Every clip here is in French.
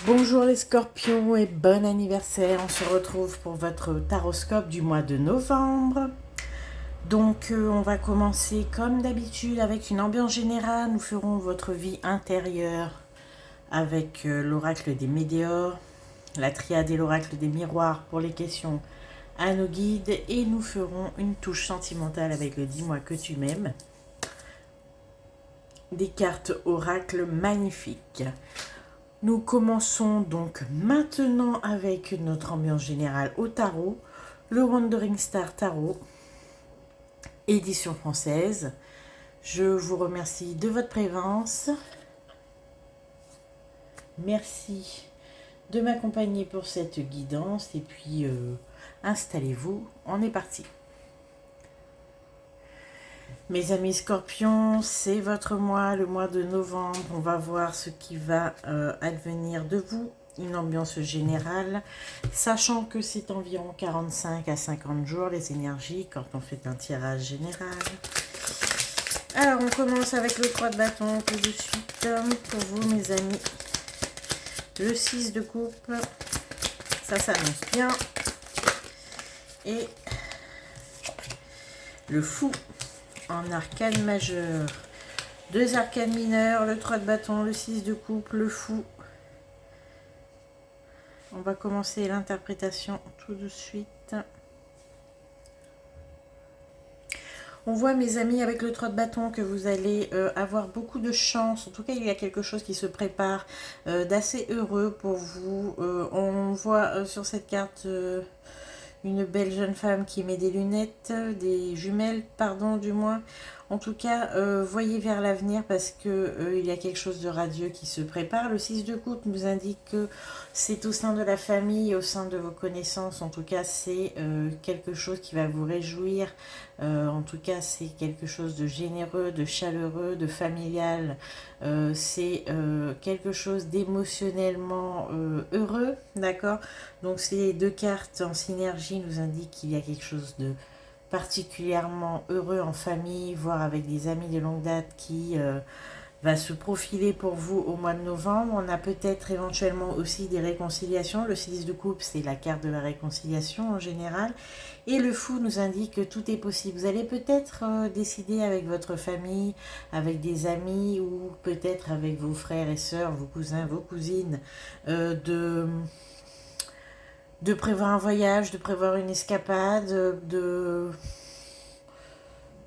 Bonjour les scorpions et bon anniversaire. On se retrouve pour votre taroscope du mois de novembre. Donc on va commencer comme d'habitude avec une ambiance générale. Nous ferons votre vie intérieure avec l'oracle des météores, la triade et l'oracle des miroirs pour les questions à nos guides. Et nous ferons une touche sentimentale avec le dis-moi que tu m'aimes. Des cartes oracle magnifiques. Nous commençons donc maintenant avec notre ambiance générale au tarot, le Wandering Star Tarot, édition française. Je vous remercie de votre présence. Merci de m'accompagner pour cette guidance et puis installez-vous, on est parti. Mes amis scorpions, c'est votre mois, le mois de novembre. On va voir ce qui va advenir de vous. Une ambiance générale, sachant que c'est environ 45 à 50 jours les énergies quand on fait un tirage général. Alors on commence avec le 3 de bâton tout de suite pour vous mes amis. Le 6 de coupe, ça s'annonce bien. Et le fou en arcane majeur. Deux arcanes mineurs, le 3 de bâton, le 6 de coupe, le fou. On va commencer l'interprétation tout de suite. On voit mes amis avec le 3 de bâton que vous allez avoir beaucoup de chance. En tout cas, il y a quelque chose qui se prépare d'assez heureux pour vous. On voit sur cette carte une belle jeune femme qui met des lunettes, des jumelles, pardon, du moins. En tout cas, voyez vers l'avenir parce que il y a quelque chose de radieux qui se prépare. Le 6 de coupe nous indique que c'est au sein de la famille, au sein de vos connaissances. En tout cas, c'est quelque chose qui va vous réjouir. En tout cas, c'est quelque chose de généreux, de chaleureux, de familial. C'est quelque chose d'émotionnellement heureux, d'accord? Donc ces deux cartes en synergie nous indiquent qu'il y a quelque chose de particulièrement heureux en famille, voire avec des amis de longue date qui va se profiler pour vous au mois de novembre. On a peut-être éventuellement aussi des réconciliations. Le 6 de coupe, c'est la carte de la réconciliation en général. Et le fou nous indique que tout est possible. Vous allez peut-être décider avec votre famille, avec des amis ou peut-être avec vos frères et sœurs, vos cousins, vos cousines, de prévoir un voyage, de prévoir une escapade,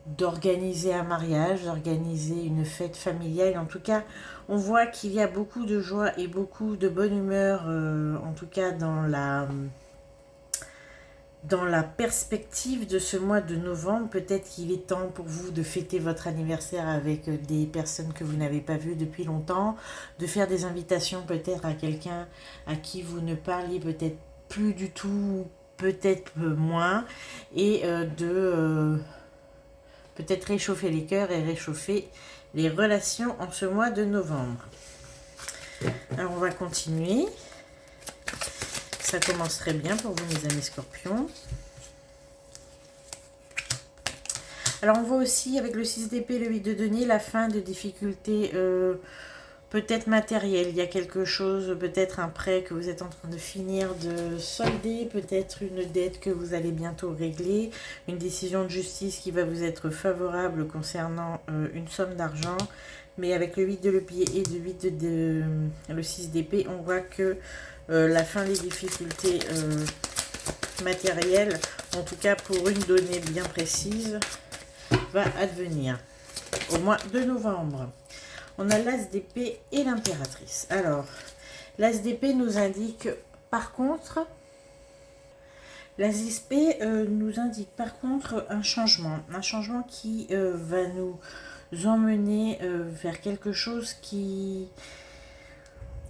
d'organiser un mariage, d'organiser une fête familiale. En tout cas, on voit qu'il y a beaucoup de joie et beaucoup de bonne humeur, en tout cas dans la perspective de ce mois de novembre. Peut-être qu'il est temps pour vous de fêter votre anniversaire avec des personnes que vous n'avez pas vues depuis longtemps, de faire des invitations peut-être à quelqu'un à qui vous ne parliez peut-être plus du tout, peut-être moins, et de peut-être réchauffer les cœurs et réchauffer les relations en ce mois de novembre. Alors on va continuer. Ça commence très bien pour vous mes amis scorpions. Alors on voit aussi avec le 6 d'épée, le 8 de denier, la fin de difficultés peut-être matérielles. Il y a quelque chose, peut-être un prêt que vous êtes en train de finir de solder, peut-être une dette que vous allez bientôt régler, une décision de justice qui va vous être favorable concernant une somme d'argent. Mais avec le 8 de levier et le 6 d'épée, on voit que la fin des difficultés matérielles, en tout cas pour une donnée bien précise, va advenir au mois de novembre. On a l'as d'épée et l'impératrice. Alors, l'as d'épée nous indique par contre, l'as d'épée nous indique par contre un changement qui va nous emmener vers quelque chose qui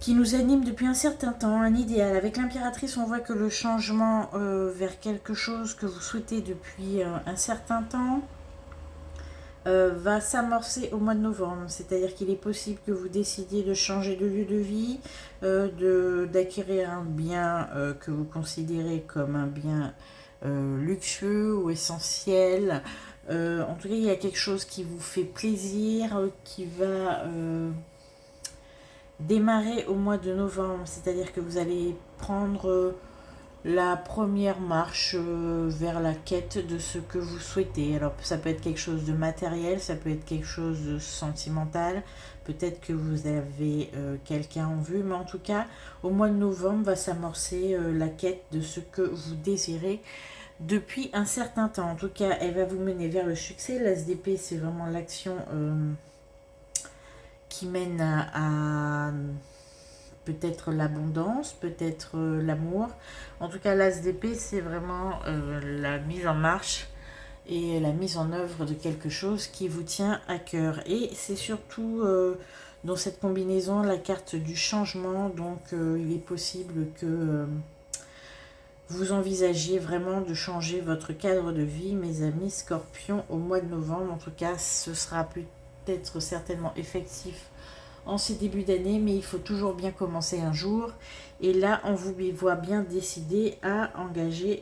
nous anime depuis un certain temps, un idéal. Avec l'impératrice, on voit que le changement vers quelque chose que vous souhaitez depuis un certain temps va s'amorcer au mois de novembre. C'est-à-dire qu'il est possible que vous décidiez de changer de lieu de vie, d'acquérir un bien que vous considérez comme un bien luxueux ou essentiel. En tout cas, il y a quelque chose qui vous fait plaisir, qui va démarrer au mois de novembre, c'est-à-dire que vous allez prendre la première marche vers la quête de ce que vous souhaitez. Alors ça peut être quelque chose de matériel, ça peut être quelque chose de sentimental, peut-être que vous avez quelqu'un en vue, mais en tout cas au mois de novembre va s'amorcer la quête de ce que vous désirez depuis un certain temps. En tout cas, elle va vous mener vers le succès. L'As d'épée, c'est vraiment l'action qui mène à peut-être l'abondance, peut-être l'amour. En tout cas, l'As d'épée, c'est vraiment la mise en marche et la mise en œuvre de quelque chose qui vous tient à cœur. Et c'est surtout dans cette combinaison la carte du changement. Donc, il est possible que vous envisagiez vraiment de changer votre cadre de vie, mes amis Scorpions, au mois de novembre. En tout cas, ce sera peut-être certainement effectif en ces débuts d'année, mais il faut toujours bien commencer un jour. Et là, on vous voit bien décidé à engager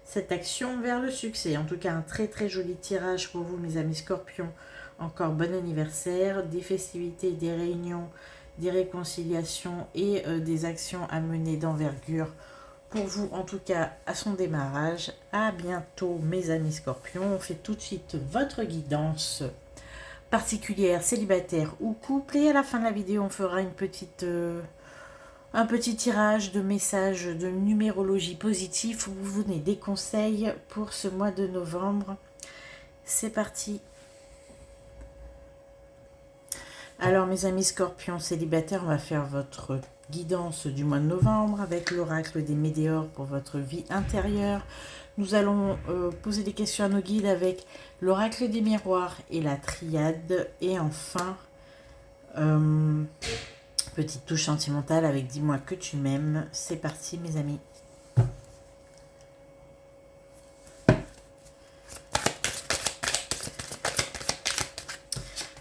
cette action vers le succès. En tout cas, un très très joli tirage pour vous, mes amis Scorpions. Encore bon anniversaire, des festivités, des réunions, des réconciliations et des actions à mener d'envergure pour vous, en tout cas, à son démarrage. À bientôt, mes amis Scorpions. On fait tout de suite votre guidance particulière, célibataire ou couple, et à la fin de la vidéo on fera un petit tirage de messages de numérologie positive où vous donnez des conseils pour ce mois de novembre. C'est parti. Alors mes amis Scorpions célibataires, on va faire votre guidance du mois de novembre avec l'oracle des météores pour votre vie intérieure. Nous allons poser des questions à nos guides avec l'oracle des miroirs et la triade. Et enfin, petite touche sentimentale avec dis-moi que tu m'aimes. C'est parti mes amis.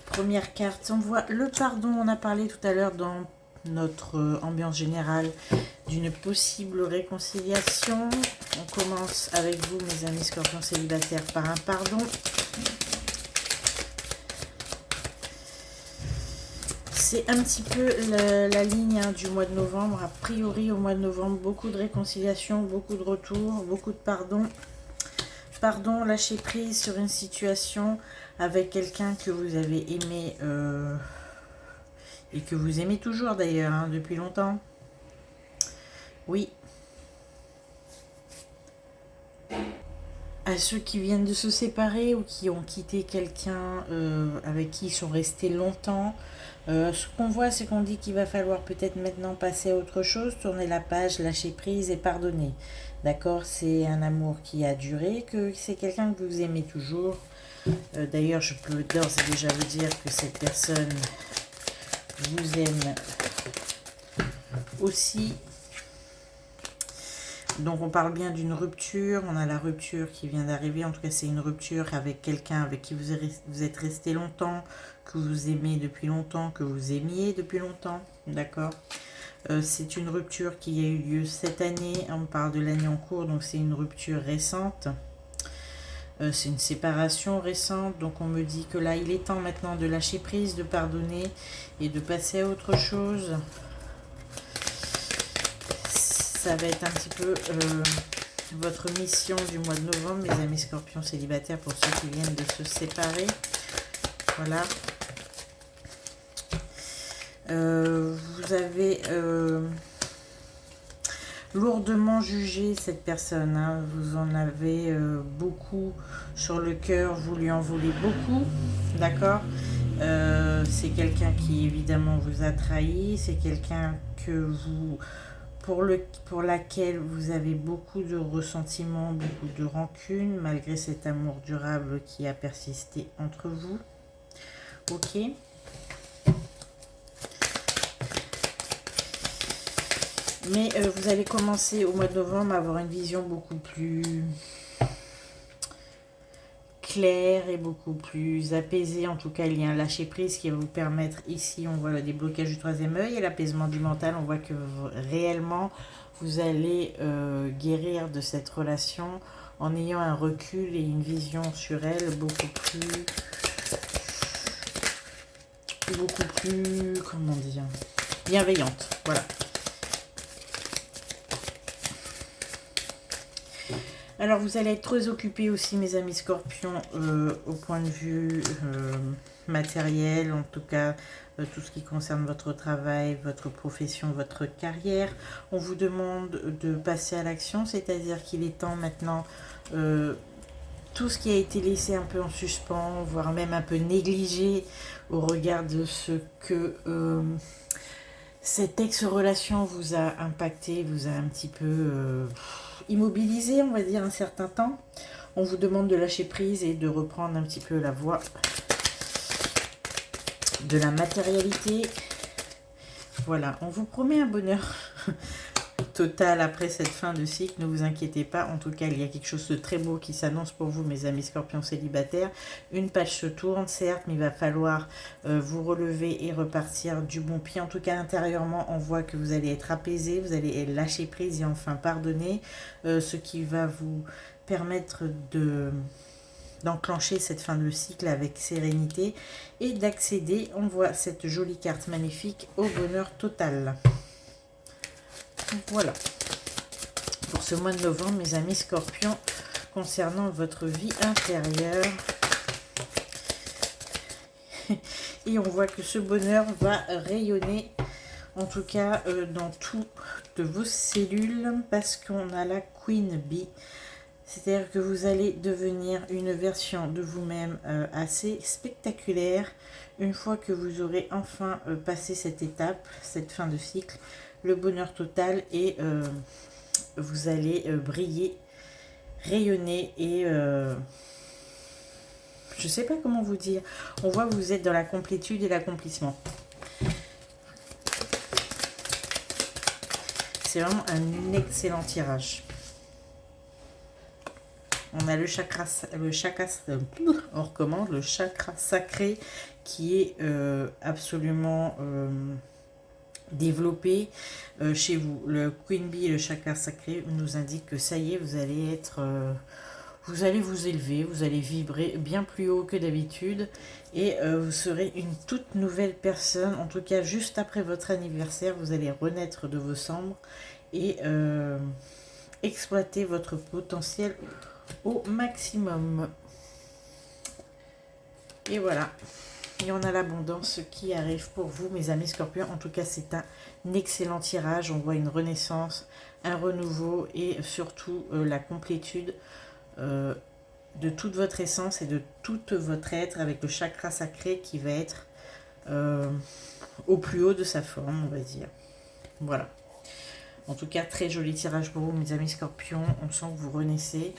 Première carte, on voit le pardon. On a parlé tout à l'heure dans notre ambiance générale d'une possible réconciliation. On commence avec vous, mes amis Scorpions célibataires, par un pardon. C'est un petit peu la ligne du mois de novembre. A priori, au mois de novembre, beaucoup de réconciliation, beaucoup de retours, beaucoup de pardon. Pardon, lâcher prise sur une situation avec quelqu'un que vous avez aimé et que vous aimez toujours d'ailleurs, hein, depuis longtemps. Oui. À ceux qui viennent de se séparer ou qui ont quitté quelqu'un avec qui ils sont restés longtemps. Ce qu'on voit, c'est qu'on dit qu'il va falloir peut-être maintenant passer à autre chose, tourner la page, lâcher prise et pardonner. D'accord? C'est un amour qui a duré, que c'est quelqu'un que vous aimez toujours. D'ailleurs, je peux d'ores et déjà vous dire que cette personne vous aime aussi. Donc on parle bien d'une rupture, on a la rupture qui vient d'arriver, en tout cas c'est une rupture avec quelqu'un avec qui vous êtes resté longtemps, que vous aimez depuis longtemps, que vous aimiez depuis longtemps, d'accord? C'est une rupture qui a eu lieu cette année, on parle de l'année en cours, donc c'est une rupture récente. C'est une séparation récente, donc on me dit que là il est temps maintenant de lâcher prise, de pardonner et de passer à autre chose. Ça va être un petit peu votre mission du mois de novembre, mes amis Scorpions célibataires, pour ceux qui viennent de se séparer. Voilà. Vous avez lourdement jugé cette personne, hein. Vous en avez beaucoup sur le cœur, vous lui en voulez beaucoup, d'accord? C'est quelqu'un qui évidemment vous a trahi, c'est quelqu'un que vous... pour laquelle vous avez beaucoup de ressentiments, beaucoup de rancune, malgré cet amour durable qui a persisté entre vous. Ok. Mais vous allez commencer au mois de novembre à avoir une vision beaucoup plus claire et beaucoup plus apaisée. En tout cas, il y a un lâcher-prise qui va vous permettre, ici, on voit le déblocage du troisième œil et l'apaisement du mental. On voit que réellement, vous allez guérir de cette relation en ayant un recul et une vision sur elle beaucoup plus beaucoup plus, comment dire, bienveillante. Voilà. Alors, vous allez être très occupés aussi, mes amis scorpions, au point de vue matériel, en tout cas, tout ce qui concerne votre travail, votre profession, votre carrière. On vous demande de passer à l'action, c'est-à-dire qu'il est temps maintenant, tout ce qui a été laissé un peu en suspens, voire même un peu négligé au regard de ce que cette ex-relation vous a impacté, vous a un petit peu immobilisé, on va dire, un certain temps. On vous demande de lâcher prise et de reprendre un petit peu la voie de la matérialité. Voilà, on vous promet un bonheur total après cette fin de cycle, ne vous inquiétez pas. En tout cas, il y a quelque chose de très beau qui s'annonce pour vous, mes amis scorpions célibataires. Une page se tourne, certes, mais il va falloir vous relever et repartir du bon pied. En tout cas, intérieurement, on voit que vous allez être apaisé, vous allez lâcher prise et enfin pardonner, ce qui va vous permettre d'enclencher cette fin de cycle avec sérénité et d'accéder, on voit cette jolie carte magnifique, au bonheur total. Voilà, pour ce mois de novembre, mes amis scorpions, concernant votre vie intérieure. Et on voit que ce bonheur va rayonner, en tout cas dans toutes vos cellules, parce qu'on a la Queen Bee. C'est-à-dire que vous allez devenir une version de vous-même assez spectaculaire, une fois que vous aurez enfin passé cette étape, cette fin de cycle, le bonheur total, et vous allez briller, rayonner et je sais pas comment vous dire. On voit que vous êtes dans la complétude et l'accomplissement. C'est vraiment un excellent tirage. On a le chakra, on recommande, le chakra sacré qui est absolument développé chez vous. Le Queen Bee et le chakra sacré nous indiquent que ça y est, vous allez être, vous allez vous élever, vous allez vibrer bien plus haut que d'habitude et vous serez une toute nouvelle personne. En tout cas, juste après votre anniversaire, vous allez renaître de vos cendres et exploiter votre potentiel au maximum. Et voilà, il y en a l'abondance qui arrive pour vous, mes amis scorpions. En tout cas, c'est un excellent tirage. On voit une renaissance, un renouveau et surtout la complétude de toute votre essence et de tout votre être, avec le chakra sacré qui va être au plus haut de sa forme, on va dire. Voilà. En tout cas, très joli tirage pour vous, mes amis scorpions. On sent que vous renaissez.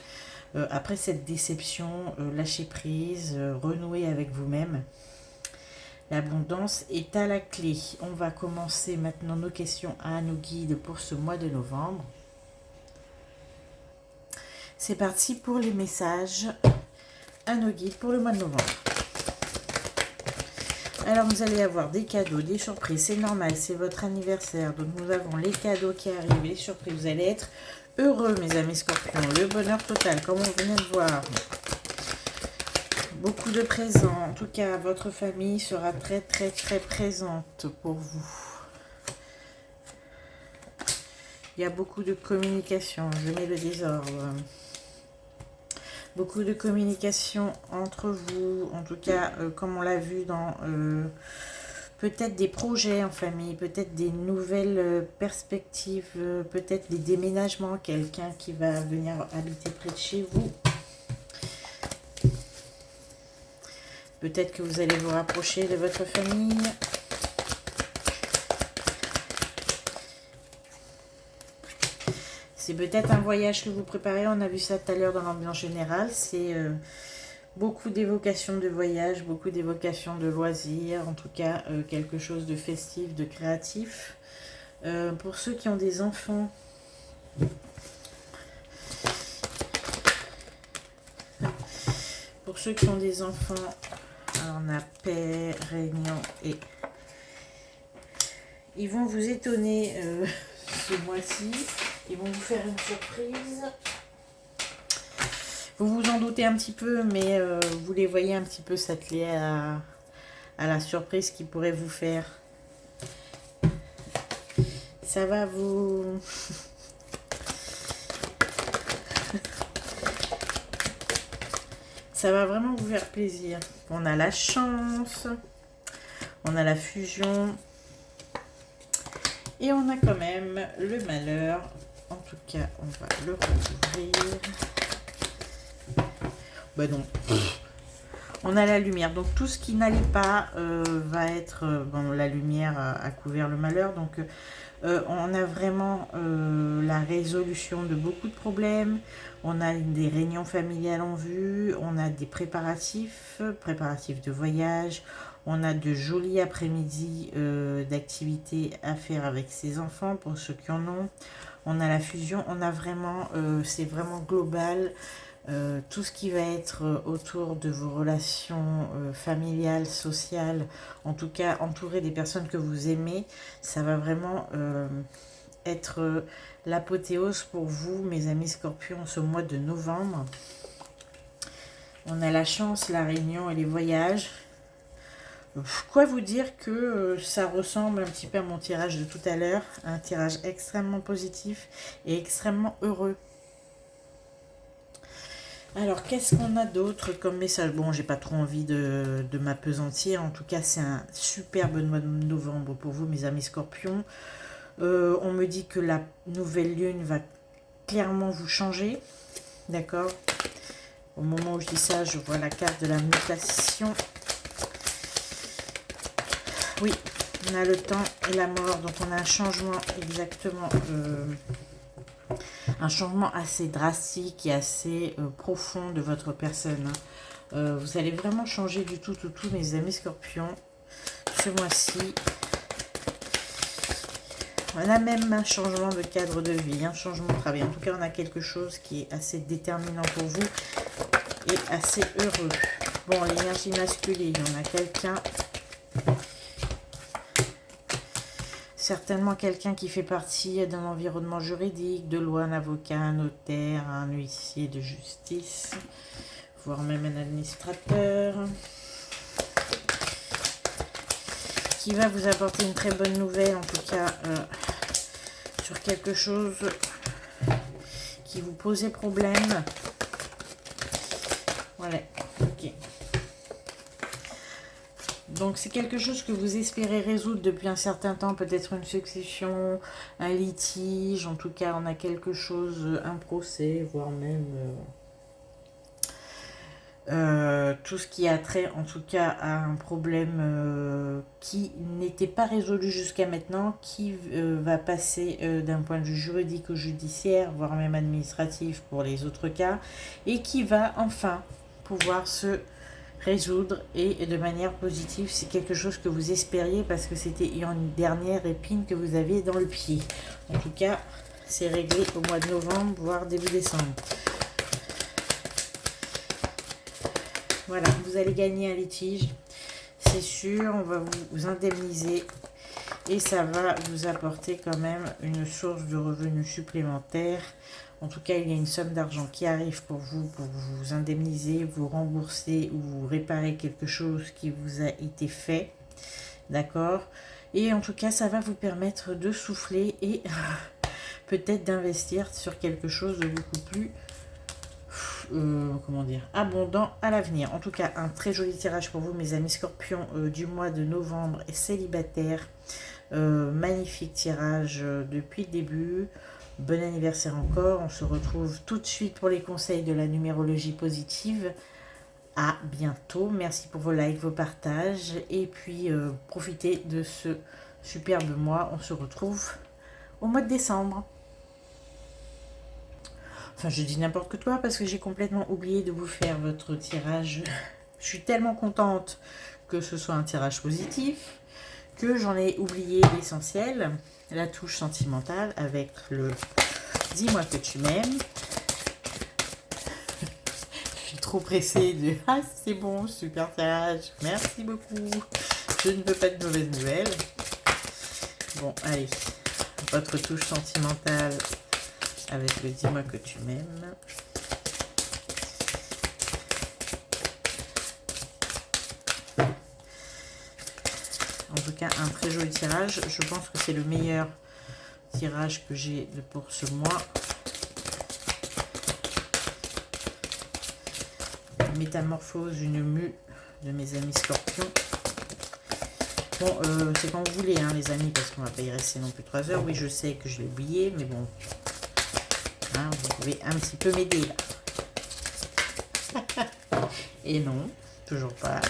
Après cette déception, lâchez prise, renouez avec vous-même. L'abondance est à la clé. On va commencer maintenant nos questions à nos guides pour ce mois de novembre. C'est parti pour les messages à nos guides pour le mois de novembre. Alors, vous allez avoir des cadeaux, des surprises. C'est normal, c'est votre anniversaire. Donc, nous avons les cadeaux qui arrivent, les surprises. Vous allez être heureux, mes amis scorpions. Le bonheur total, comme on vient de voir. Beaucoup de présents. En tout cas, votre famille sera très, très, très présente pour vous. Il y a beaucoup de communication. Je mets le désordre. Beaucoup de communication entre vous. En tout cas, comme on l'a vu dans peut-être des projets en famille, peut-être des nouvelles perspectives, peut-être des déménagements, quelqu'un qui va venir habiter près de chez vous. Peut-être que vous allez vous rapprocher de votre famille. C'est peut-être un voyage que vous préparez. On a vu ça tout à l'heure dans l'ambiance générale. C'est beaucoup d'évocations de voyage, beaucoup d'évocations de loisirs. En tout cas, quelque chose de festif, de créatif. Pour ceux qui ont des enfants, on a paix, réunion et ils vont vous étonner ce mois-ci. Ils vont vous faire une surprise. Vous vous en doutez un petit peu, mais vous les voyez un petit peu s'atteler à la surprise qu'il pourrait vous faire. Ça va vous... Ça va vraiment vous faire plaisir. On a la chance, on a la fusion et on a quand même le malheur. En tout cas, on va le rouvrir. Ben non. On a la lumière. Donc tout ce qui n'allait pas va être... bon, la lumière a couvert le malheur. Donc on a vraiment la résolution de beaucoup de problèmes. On a des réunions familiales en vue. On a des préparatifs de voyage. On a de jolis après-midi d'activités à faire avec ses enfants pour ceux qui en ont. On a la fusion. On a vraiment... c'est vraiment global. Tout ce qui va être autour de vos relations familiales, sociales, en tout cas entouré des personnes que vous aimez, ça va vraiment être l'apothéose pour vous, mes amis scorpions, ce mois de novembre. On a la chance, la réunion et les voyages. Quoi vous dire que ça ressemble un petit peu à mon tirage de tout à l'heure, un tirage extrêmement positif et extrêmement heureux. Alors, qu'est-ce qu'on a d'autre comme message? Bon, j'ai pas trop envie de m'appesantir. En tout cas, c'est un superbe mois de novembre pour vous, mes amis scorpions. On me dit que la nouvelle lune va clairement vous changer. D'accord? Au moment où je dis ça, je vois la carte de la mutation. Oui, on a le temps et la mort. Donc, on a un changement exactement... un changement assez drastique et assez profond de votre personne. Vous allez vraiment changer du tout, mes amis scorpions, ce mois-ci. On a même un changement de cadre de vie, un changement de travail. En tout cas, on a quelque chose qui est assez déterminant pour vous et assez heureux. Bon, l'énergie masculine, on a quelqu'un... Certainement quelqu'un qui fait partie d'un environnement juridique, de loi, un avocat, un notaire, un huissier de justice, voire même un administrateur, qui va vous apporter une très bonne nouvelle, en tout cas sur quelque chose qui vous posait problème. Voilà, ok. Donc c'est quelque chose que vous espérez résoudre depuis un certain temps, peut-être une succession, un litige, en tout cas on a quelque chose, un procès, voire même tout ce qui a trait en tout cas à un problème qui n'était pas résolu jusqu'à maintenant, qui va passer d'un point de vue juridique ou judiciaire, voire même administratif pour les autres cas, et qui va enfin pouvoir se résoudre et de manière positive. C'est quelque chose que vous espériez parce que c'était une dernière épine que vous aviez dans le pied. En tout cas, c'est réglé au mois de novembre, voire début décembre. Voilà, vous allez gagner un litige, c'est sûr, on va vous indemniser et ça va vous apporter quand même une source de revenus supplémentaires. En tout cas, il y a une somme d'argent qui arrive pour vous indemniser, vous rembourser ou vous réparer quelque chose qui vous a été fait. D'accord? Et en tout cas, ça va vous permettre de souffler et peut-être d'investir sur quelque chose de beaucoup plus, comment dire, abondant à l'avenir. En tout cas, un très joli tirage pour vous, mes amis scorpions, du mois de novembre et célibataires. Magnifique tirage depuis le début. Bon anniversaire encore, on se retrouve tout de suite pour les conseils de la numérologie positive. À bientôt, merci pour vos likes, vos partages et puis profitez de ce superbe mois. On se retrouve au mois de décembre. Enfin, je dis n'importe quoi parce que j'ai complètement oublié de vous faire votre tirage. Je suis tellement contente que ce soit un tirage positif que j'en ai oublié l'essentiel. La touche sentimentale avec le dis-moi que tu m'aimes. Je suis trop pressée de ah c'est bon, super tirage, merci beaucoup. Je ne veux pas de mauvaises nouvelles. Bon, allez, votre touche sentimentale avec le dis-moi que tu m'aimes. tout cas un très joli tirage. Je pense que c'est le meilleur tirage que j'ai pour ce mois. Métamorphose, une mue de mes amis scorpions. Bon, c'est quand vous voulez, hein, les amis, parce qu'on va pas y rester non plus 3 heures. Oui, je sais que je l'ai oublié, mais bon, hein, vous pouvez un petit peu m'aider là. Et non, toujours pas.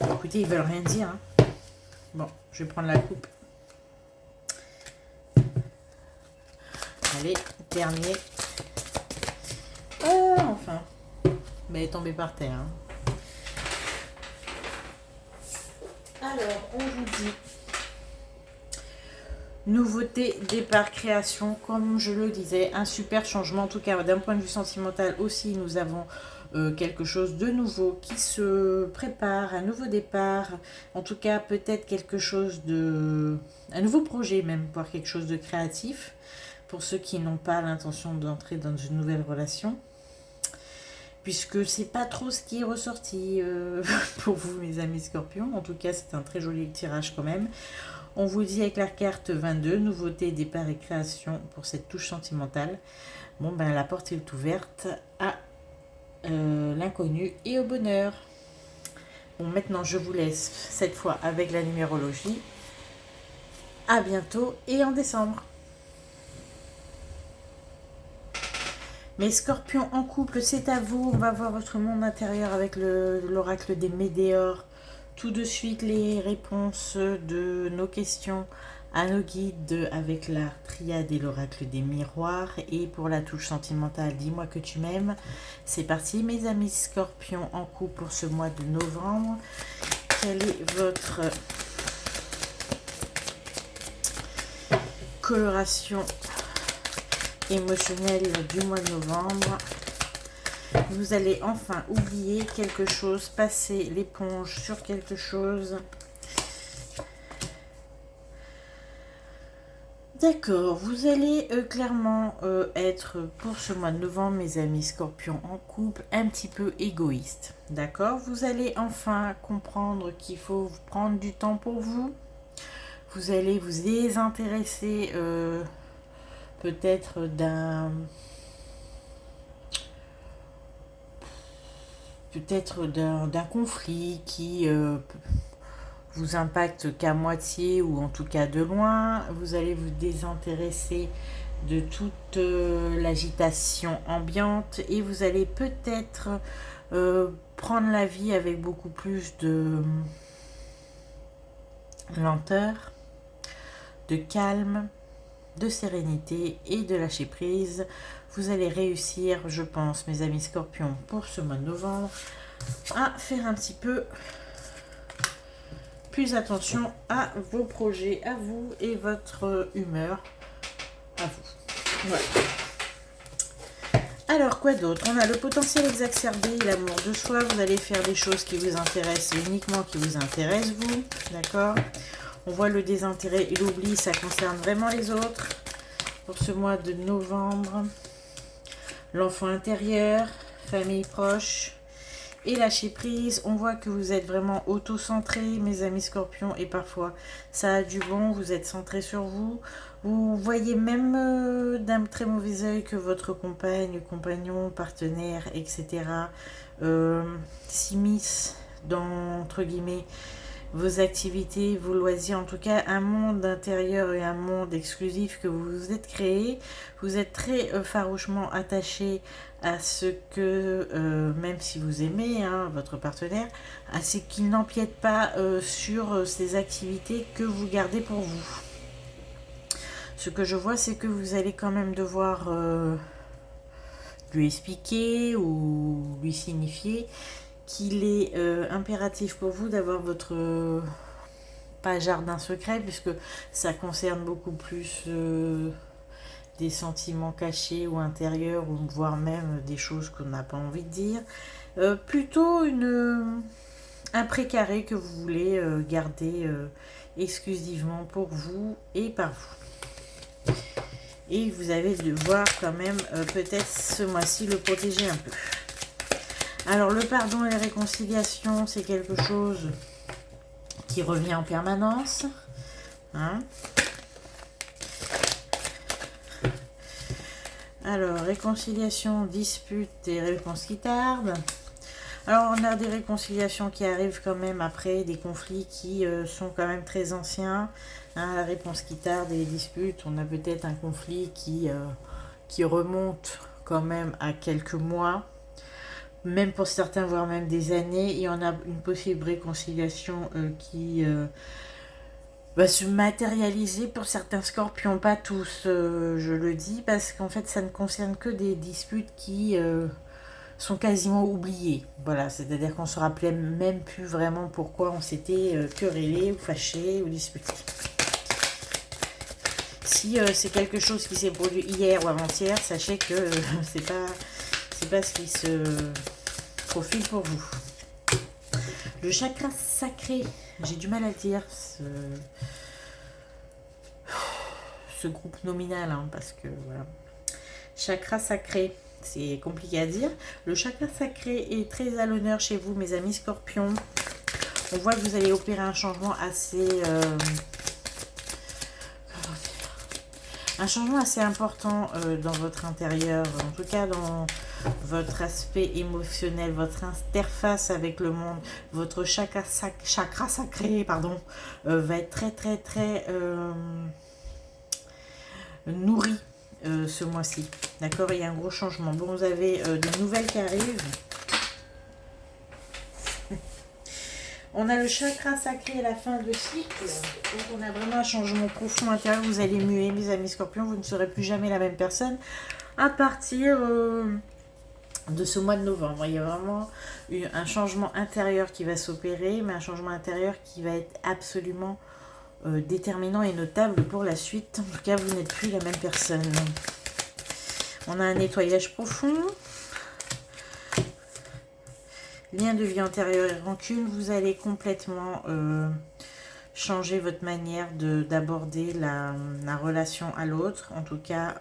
Écoutez, ils veulent rien dire. Hein. Bon, je vais prendre la coupe. Allez, dernier. Enfin. Mais elle est tombée par terre. Hein. Alors, on vous dit. Nouveauté, départ, création. Comme je le disais, un super changement. En tout cas, d'un point de vue sentimental aussi, nous avons quelque chose de nouveau qui se prépare. Un nouveau départ. En tout cas, peut-être quelque chose de... Un nouveau projet même, voire quelque chose de créatif. Pour ceux qui n'ont pas l'intention d'entrer dans une nouvelle relation, puisque c'est pas trop ce qui est ressorti pour vous, mes amis scorpions. En tout cas, c'est un très joli tirage quand même. On vous dit avec la carte 22, nouveauté, départ et création pour cette touche sentimentale. Bon, ben la porte est ouverte à l'inconnu et au bonheur. Bon, maintenant, je vous laisse cette fois avec la numérologie. À bientôt et en décembre. Mes scorpions en couple, c'est à vous. On va voir votre monde intérieur avec l'oracle des météores. Tout de suite, les réponses de nos questions à nos guides avec la triade et l'oracle des miroirs. Et pour la touche sentimentale, dis-moi que tu m'aimes. C'est parti, mes amis scorpions en couple pour ce mois de novembre. Quelle est votre coloration émotionnel du mois de novembre? Vous allez enfin oublier quelque chose, passer l'éponge sur quelque chose. D'accord, vous allez clairement être pour ce mois de novembre, mes amis scorpions en couple, un petit peu égoïste. D'accord, vous allez enfin comprendre qu'il faut prendre du temps pour vous. Vous allez vous désintéresser peut-être d'un conflit qui vous impacte qu'à moitié ou en tout cas de loin. Vous allez vous désintéresser de toute l'agitation ambiante et vous allez peut-être prendre la vie avec beaucoup plus de lenteur, de calme, de sérénité et de lâcher prise. Vous allez réussir, je pense, mes amis scorpions, pour ce mois de novembre, à faire un petit peu plus attention à vos projets, à vous et votre humeur à vous. Voilà. Alors, quoi d'autre? On a le potentiel exacerbé, l'amour de soi. Vous allez faire des choses qui vous intéressent, uniquement qui vous intéressent, vous. D'accord? On voit le désintérêt et l'oubli, ça concerne vraiment les autres. Pour ce mois de novembre, l'enfant intérieur, famille proche et lâcher prise. On voit que vous êtes vraiment auto-centré, mes amis scorpions, et parfois ça a du bon, vous êtes centré sur vous. Vous voyez même d'un très mauvais œil que votre compagne, compagnon, partenaire, etc. S'immisce dans, entre guillemets, vos activités, vos loisirs, en tout cas un monde intérieur et un monde exclusif que vous vous êtes créé. Vous êtes très farouchement attaché à ce que, même si vous aimez votre partenaire, à ce qu'il n'empiète pas sur ces activités que vous gardez pour vous. Ce que je vois, c'est que vous allez quand même devoir lui expliquer ou lui signifier qu'il est impératif pour vous d'avoir votre pas jardin secret, puisque ça concerne beaucoup plus des sentiments cachés ou intérieurs, ou voire même des choses qu'on n'a pas envie de dire. Plutôt un précaré que vous voulez garder exclusivement pour vous et par vous. Et vous allez devoir quand même peut-être ce mois-ci le protéger un peu. Alors, le pardon et la réconciliation, c'est quelque chose qui revient en permanence. Hein? Alors, réconciliation, dispute et réponse qui tarde. Alors, on a des réconciliations qui arrivent quand même après des conflits qui sont quand même très anciens. Hein, la réponse qui tarde et les disputes, on a peut-être un conflit qui remonte quand même à quelques mois, même pour certains, voire même des années. Et on a une possible réconciliation qui va se matérialiser pour certains scorpions, pas tous, je le dis, parce qu'en fait, ça ne concerne que des disputes qui sont quasiment oubliées. Voilà, c'est-à-dire qu'on ne se rappelait même plus vraiment pourquoi on s'était querellé ou fâché ou disputé. Si c'est quelque chose qui s'est produit hier ou avant-hier, sachez que c'est pas ce qui se profile pour vous. Le chakra sacré, j'ai du mal à le dire, ce groupe nominal, hein, parce que voilà. Chakra sacré, c'est compliqué à dire. Le chakra sacré est très à l'honneur chez vous, mes amis scorpions. On voit que vous allez opérer un changement assez... un changement assez important dans votre intérieur, en tout cas dans votre aspect émotionnel, votre interface avec le monde, votre chakra sacré, pardon, va être très nourri ce mois-ci. D'accord, il y a un gros changement. Bon, vous avez des nouvelles qui arrivent. On a le chakra sacré à la fin de cycle. Donc on a vraiment un changement profond intérieur. Vous allez muer, mes amis scorpions. Vous ne serez plus jamais la même personne à partir de ce mois de novembre. Il y a vraiment un changement intérieur qui va s'opérer, mais un changement intérieur qui va être absolument déterminant et notable pour la suite. En tout cas, vous n'êtes plus la même personne. On a un nettoyage profond. Lien de vie antérieure et rancune, vous allez complètement changer votre manière d'aborder la relation à l'autre. En tout cas,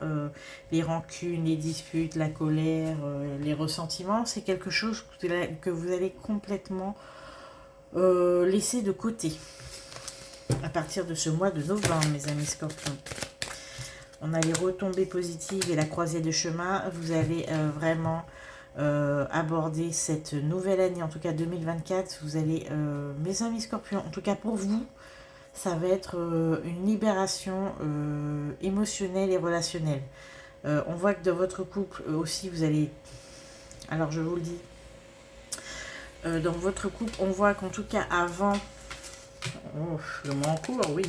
les rancunes, les disputes, la colère, les ressentiments, c'est quelque chose que vous allez complètement laisser de côté à partir de ce mois de novembre, mes amis scorpions. On a les retombées positives et la croisée de chemin. Vous allez vraiment... aborder cette nouvelle année, en tout cas 2024, vous allez, mes amis scorpions, en tout cas pour vous, ça va être une libération émotionnelle et relationnelle. On voit que dans votre couple aussi, vous allez, alors je vous le dis, dans votre couple, on voit qu'en tout cas avant, le mois en cours, oui,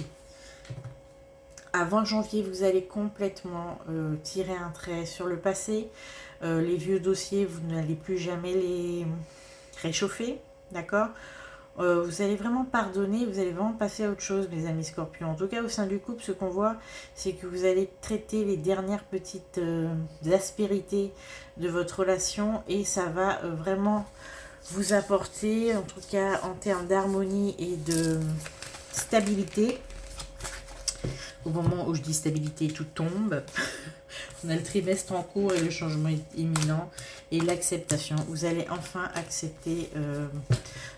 avant janvier, vous allez complètement tirer un trait sur le passé. Les vieux dossiers, vous n'allez plus jamais les réchauffer, d'accord? Vous allez vraiment pardonner, vous allez vraiment passer à autre chose, mes amis scorpions. En tout cas, au sein du couple, ce qu'on voit, c'est que vous allez traiter les dernières petites aspérités de votre relation et ça va vraiment vous apporter, en tout cas en termes d'harmonie et de stabilité. Au moment où je dis stabilité, tout tombe. On a le trimestre en cours et le changement est imminent. Et l'acceptation. Vous allez enfin accepter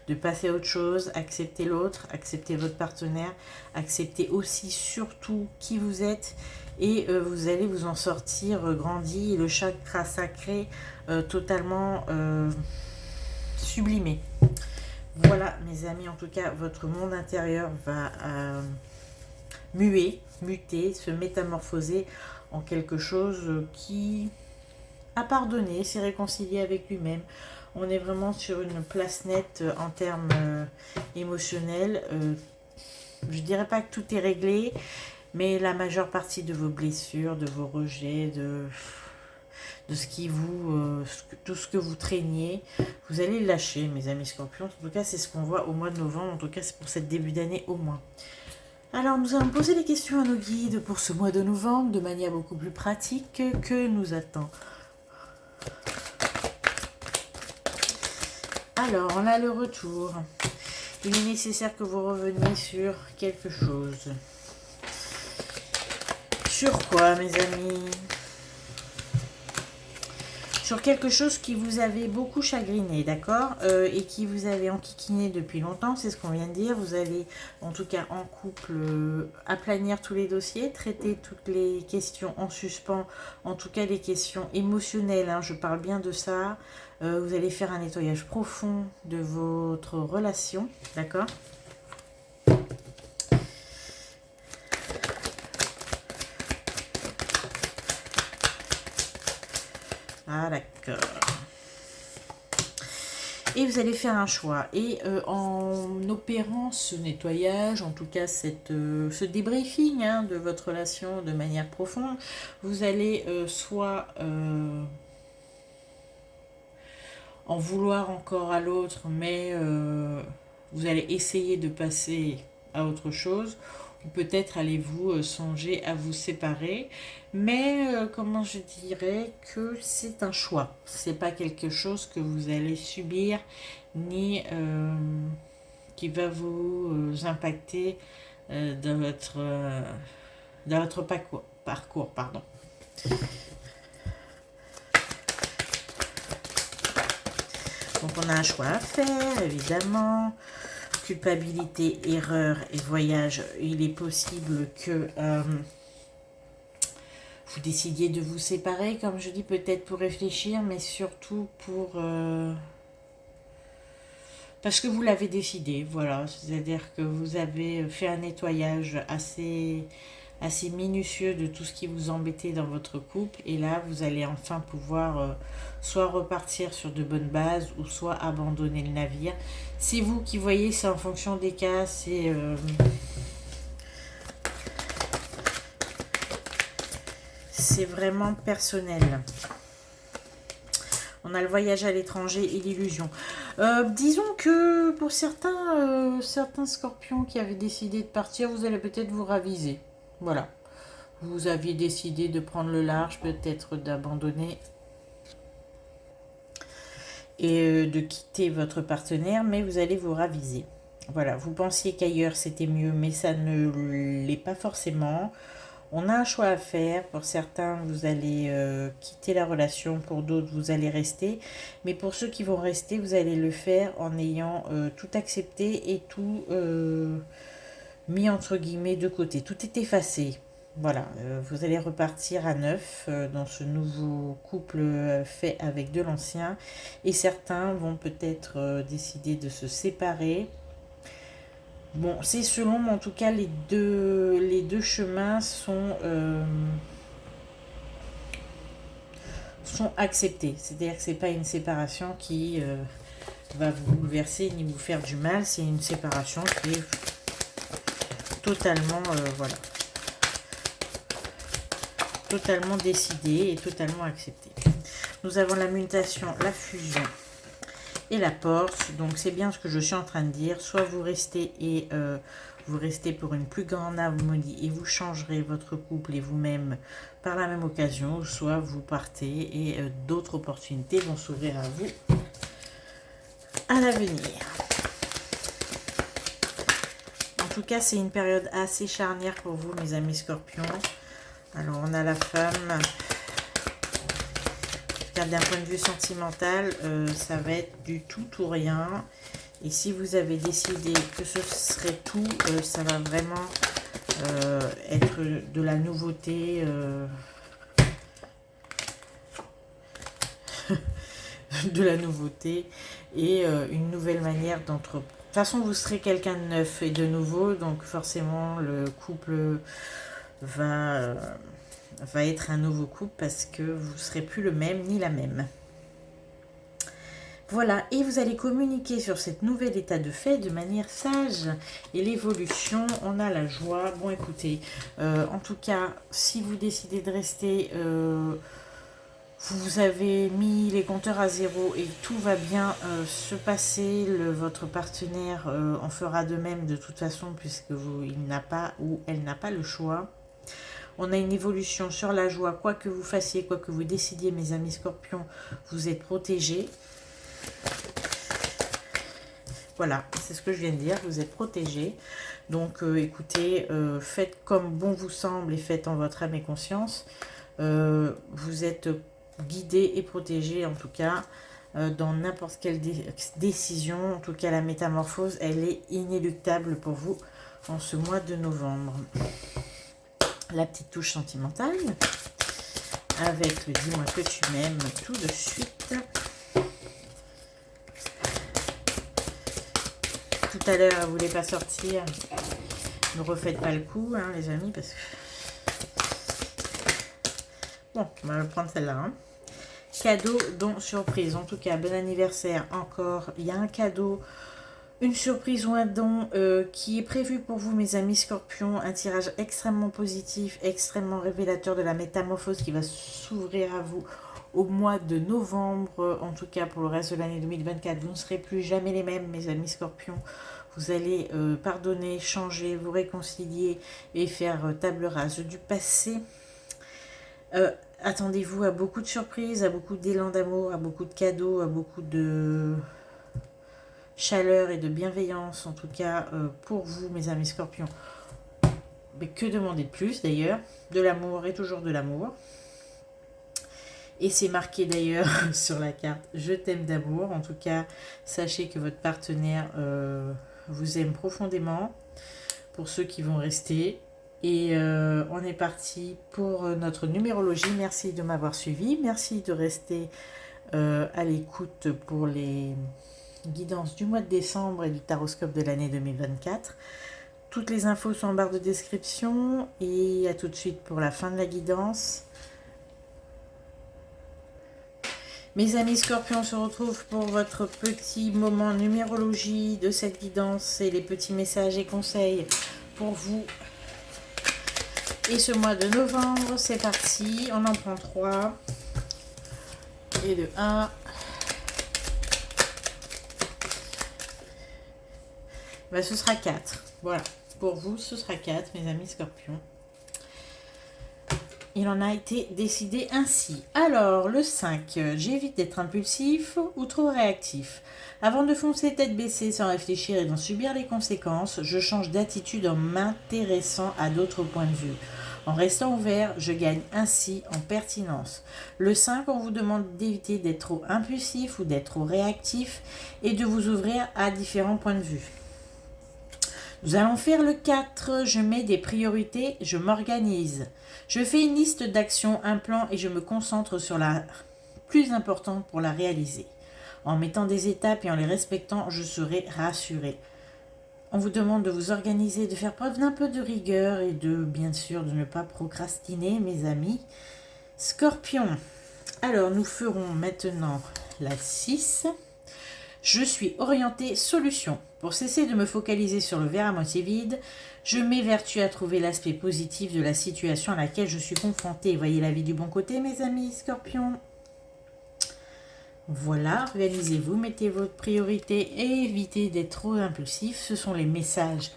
de passer à autre chose, accepter l'autre, accepter votre partenaire, accepter aussi surtout qui vous êtes. Et vous allez vous en sortir grandi et le chakra sacré totalement sublimé. Voilà mes amis, en tout cas votre monde intérieur va muter, se métamorphoser en quelque chose qui a pardonné, s'est réconcilié avec lui-même. On est vraiment sur une place nette en termes émotionnels. Je dirais pas que tout est réglé, mais la majeure partie de vos blessures, de vos rejets, de ce qui vous, tout ce que vous traîniez, vous allez le lâcher, mes amis scorpions. En tout cas, c'est ce qu'on voit au mois de novembre. En tout cas, c'est pour cette début d'année au moins. Alors, nous allons poser des questions à nos guides pour ce mois de novembre de manière beaucoup plus pratique. Que nous attend? Alors, on a le retour. Il est nécessaire que vous reveniez sur quelque chose. Sur quoi, mes amis? sur quelque chose qui vous avait beaucoup chagriné, d'accord, et qui vous avait enquiquiné depuis longtemps, c'est ce qu'on vient de dire. Vous allez, en tout cas en couple, aplanir tous les dossiers, traiter toutes les questions en suspens, en tout cas les questions émotionnelles, hein, je parle bien de ça. Vous allez faire un nettoyage profond de votre relation, d'accord. Ah d'accord. Et vous allez faire un choix. Et en opérant ce nettoyage, en tout cas ce débriefing, hein, de votre relation de manière profonde, vous allez soit en vouloir encore à l'autre, mais vous allez essayer de passer à autre chose, ou peut-être allez-vous songer à vous séparer, mais comment je dirais que c'est un choix, c'est pas quelque chose que vous allez subir, ni qui va vous impacter dans votre parcours, pardon. Donc on a un choix à faire, évidemment. Culpabilité, erreur et voyage. Il est possible que vous décidiez de vous séparer, comme je dis, peut-être pour réfléchir, mais surtout pour... parce que vous l'avez décidé, voilà. C'est-à-dire que vous avez fait un nettoyage assez minutieux de tout ce qui vous embêtait dans votre couple. Et là, vous allez enfin pouvoir soit repartir sur de bonnes bases ou soit abandonner le navire. C'est vous qui voyez, c'est en fonction des cas, c'est vraiment personnel. On a le voyage à l'étranger et l'illusion. Disons que pour certains scorpions qui avaient décidé de partir, vous allez peut-être vous raviser. Voilà. Vous aviez décidé de prendre le large, peut-être d'abandonner et de quitter votre partenaire, mais vous allez vous raviser. Voilà, vous pensiez qu'ailleurs c'était mieux, mais ça ne l'est pas forcément. On a un choix à faire. Pour certains, vous allez quitter la relation. Pour d'autres, vous allez rester. Mais pour ceux qui vont rester, vous allez le faire en ayant tout accepté et tout mis entre guillemets de côté. Tout est effacé. Voilà, vous allez repartir à neuf dans ce nouveau couple fait avec de l'ancien. Et certains vont peut-être décider de se séparer. Bon, c'est selon, mais en tout cas, les deux chemins sont acceptés. C'est-à-dire que c'est pas une séparation qui va vous bouleverser ni vous faire du mal. C'est une séparation qui est totalement, voilà, totalement décidée et totalement acceptée. Nous avons la mutation, la fusion et la porte. Donc c'est bien ce que je suis en train de dire. Soit vous restez et vous restez pour une plus grande harmonie et vous changerez votre couple et vous-même par la même occasion, soit vous partez et d'autres opportunités vont s'ouvrir à vous à l'avenir. En tout cas, c'est une période assez charnière pour vous, mes amis scorpions. Alors, on a la femme. Car d'un point de vue sentimental, ça va être du tout ou rien. Et si vous avez décidé que ce serait tout, ça va vraiment être de la nouveauté. De la nouveauté et une nouvelle manière d'entreprendre. De toute façon, vous serez quelqu'un de neuf et de nouveau, donc forcément, le couple va être un nouveau couple parce que vous ne serez plus le même ni la même. Voilà, et vous allez communiquer sur cet nouvel état de fait de manière sage. Et l'évolution, on a la joie. Bon, écoutez, en tout cas, si vous décidez de rester, vous avez mis les compteurs à zéro et tout va bien se passer. Votre partenaire en fera de même de toute façon puisque il n'a pas ou elle n'a pas le choix. On a une évolution sur la joie, quoi que vous fassiez, quoi que vous décidiez, mes amis scorpions, vous êtes protégés. Voilà, c'est ce que je viens de dire, vous êtes protégés. Donc écoutez, faites comme bon vous semble et faites en votre âme et conscience. Vous êtes guidés et protégés, en tout cas, dans n'importe quelle décision. En tout cas, la métamorphose, elle est inéluctable pour vous en ce mois de novembre. La petite touche sentimentale, avec le dis-moi que tu m'aimes tout de suite. Tout à l'heure, elle ne voulait pas sortir. Ne refaites pas le coup, hein, les amis, parce que... Bon, on va prendre celle-là. Hein. Cadeau, don, surprise. En tout cas, bon anniversaire encore. Il y a un cadeau, une surprise ou un don qui est prévu pour vous, mes amis scorpions. Un tirage extrêmement positif, extrêmement révélateur de la métamorphose qui va s'ouvrir à vous au mois de novembre. En tout cas, pour le reste de l'année 2024, vous ne serez plus jamais les mêmes, mes amis scorpions. Vous allez pardonner, changer, vous réconcilier et faire table rase du passé. Attendez-vous à beaucoup de surprises, à beaucoup d'élan d'amour, à beaucoup de cadeaux, à beaucoup de chaleur et de bienveillance, en tout cas pour vous, mes amis scorpions. Mais que demander de plus d'ailleurs? De l'amour et toujours de l'amour. Et c'est marqué d'ailleurs sur la carte « Je t'aime d'amour ». En tout cas, sachez que votre partenaire vous aime profondément, pour ceux qui vont rester. Et on est parti pour notre numérologie. Merci de m'avoir suivi. Merci de rester à l'écoute pour les guidances du mois de décembre et du taroscope de l'année 2024. Toutes les infos sont en barre de description. Et à tout de suite pour la fin de la guidance. Mes amis scorpions, on se retrouve pour votre petit moment numérologie de cette guidance et les petits messages et conseils pour vous. Et ce mois de novembre, c'est parti. On en prend 3. Et de 1. Ben, ce sera 4. Voilà. Pour vous, ce sera 4, mes amis scorpions. Il en a été décidé ainsi. Alors, le 5, j'évite d'être impulsif ou trop réactif. Avant de foncer tête baissée sans réfléchir et d'en subir les conséquences, je change d'attitude en m'intéressant à d'autres points de vue. En restant ouvert, je gagne ainsi en pertinence. Le 5, on vous demande d'éviter d'être trop impulsif ou d'être trop réactif et de vous ouvrir à différents points de vue. Nous allons faire le 4, je mets des priorités, je m'organise. Je fais une liste d'actions, un plan et je me concentre sur la plus importante pour la réaliser. En mettant des étapes et en les respectant, je serai rassuré. On vous demande de vous organiser, de faire preuve d'un peu de rigueur et de, bien sûr, de ne pas procrastiner, mes amis. Scorpion, alors nous ferons maintenant la 6. Je suis orienté solution. Pour cesser de me focaliser sur le verre à moitié vide, je m'évertue à trouver l'aspect positif de la situation à laquelle je suis confrontée. Voyez la vie du bon côté, mes amis scorpions. Voilà, organisez-vous, mettez votre priorité et évitez d'être trop impulsif. Ce sont les messages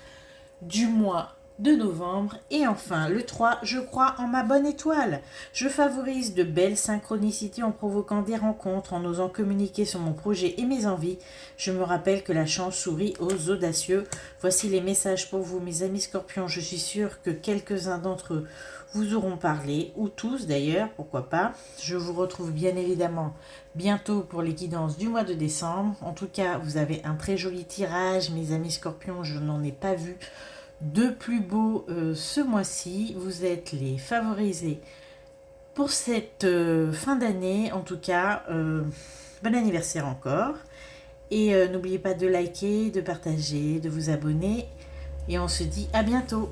du mois de novembre. Et enfin, le 3, je crois en ma bonne étoile. Je favorise de belles synchronicités en provoquant des rencontres, en osant communiquer sur mon projet et mes envies. Je me rappelle que la chance sourit aux audacieux. Voici les messages pour vous, mes amis scorpions. Je suis sûre que quelques-uns d'entre eux vous auront parlé, ou tous d'ailleurs, pourquoi pas. Je vous retrouve bien évidemment bientôt pour les guidances du mois de décembre. En tout cas, vous avez un très joli tirage, mes amis scorpions. Je n'en ai pas vu de plus beau ce mois-ci. Vous êtes les favorisés pour cette fin d'année. En tout cas, bon anniversaire encore. Et n'oubliez pas de liker, de partager, de vous abonner. Et on se dit à bientôt.